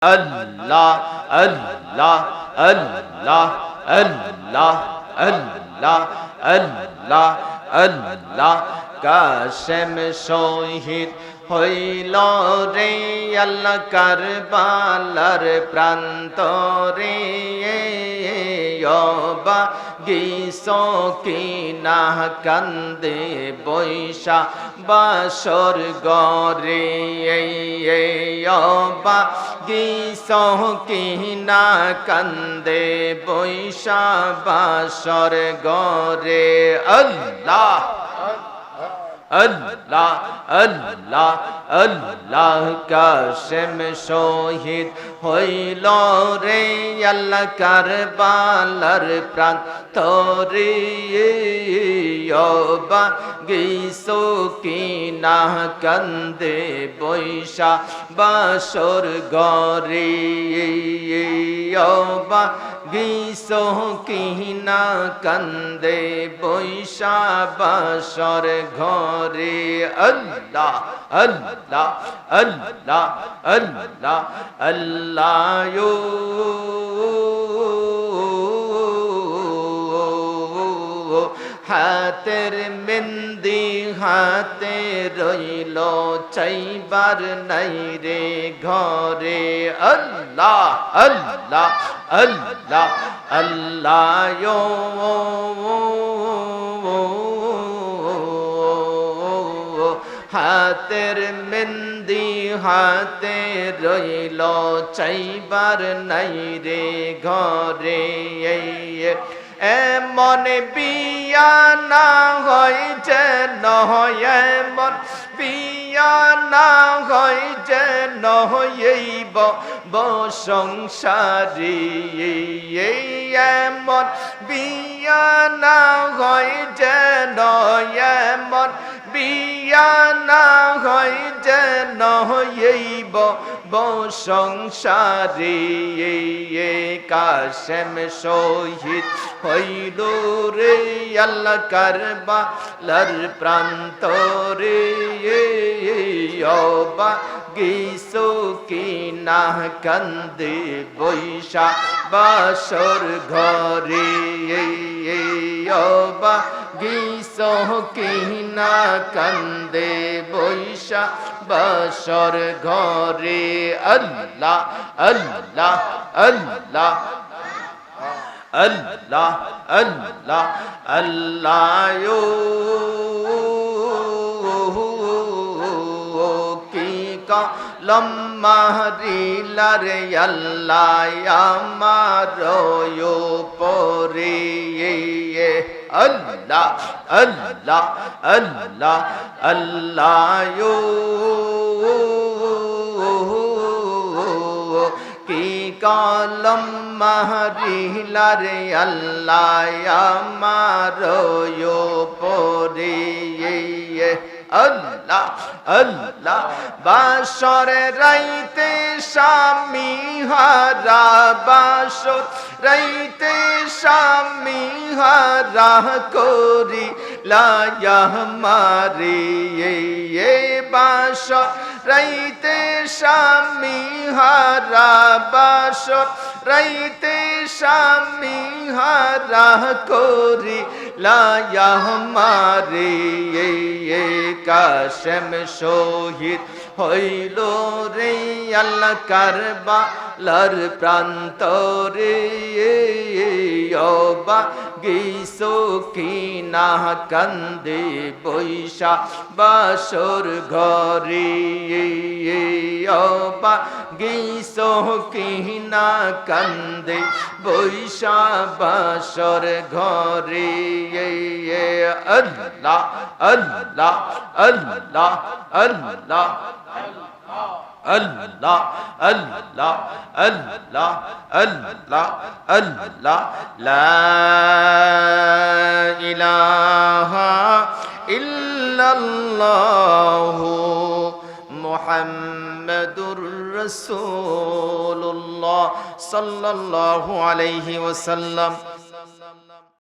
আল্লাহ আল্লাহ আল্লাহ আল্লাহ আল্লাহ আল্লাহ আল্লাহ কাশেম শহীদ হইল রে আল্লাহ কারবালার প্রান্তরে অবা গিস কিনা কান্দে বৈশা বাসর গরে অবা গিস কিনা কান্দে বৈশা বাসর গরে আল্লাহ আল্লাহ আল্লাহ আল্লাহ কাশেম শহীদ হইল রে আল্লাহ কারবালার প্রান্তরে অবা গিস কিনা কান্দে বৈশা বাসর গরে অবা গিস কিনা কান্দে বৈশা বাসর ঘরে আল্লাহ আল্লাহ আল্লাহ আল্লাহ আল্লাহ হাতের মেহেন্দি হাতে রইল চাইবার নাই রে ঘরে আল্লাহ আল্লাহ আল্লাহ আল্লাহ হাতের মেহেন্দি হাতে রইল চাইবার নাই রে ঘরে এমন বিয়া না হয় যেন এমন বিয়া না হয় যেন হইব সংসারী এমন বিয়া না হয় যেন এমন বিয়া না হয় যেন হইব সংসারী কাশেম শহীদ হইল রে আল্লাহ কারবালার প্রান্তরে অবা গিস কিনা কান্দে বৈশা বাসর ঘরে অবা গিস কিনা কান্দে বৈশা বাসর ঘরে আল্লাহ আল্লাহ আল্লাহ আল্লাহ আল্লাহ আল্লাহ কি কলম মারিলা রে আল্লাহ আমার পরে আল্লাহ আল্লাহ আল্লাহ আল্লাহ কি কলম মারিলা রে আল্লাহ আমার পরে আল্লাহ আল্লাহ বাসরে রাইতে স্বামী হারা বাসর রাইতে স্বামী হারা করি লায়া মারে বাসর রাইতে স্বামী হারা বাসর রাইতে স্বামী হারা করি লায়া মারে কাশেম শহীদ হইল রে আল্লাহ কারবালার প্রান্তরে অবা গিস কিনা কান্দে বৈশা বাসর ঘরে অবা গিস কিনা কান্দে বৈশা বাসর ঘরে আল্লাহ আল্লাহ আল্লাহ আল্লাহ আল্লাহ আল্লাহ আল্লাহ আল্লাহ আল্লাহ লা ইলাহা ইল্লাল্লাহু মুহাম্মাদুর রাসূলুল্লাহ সাল্লাল্লাহু আলাইহি ওয়াসাল্লাম।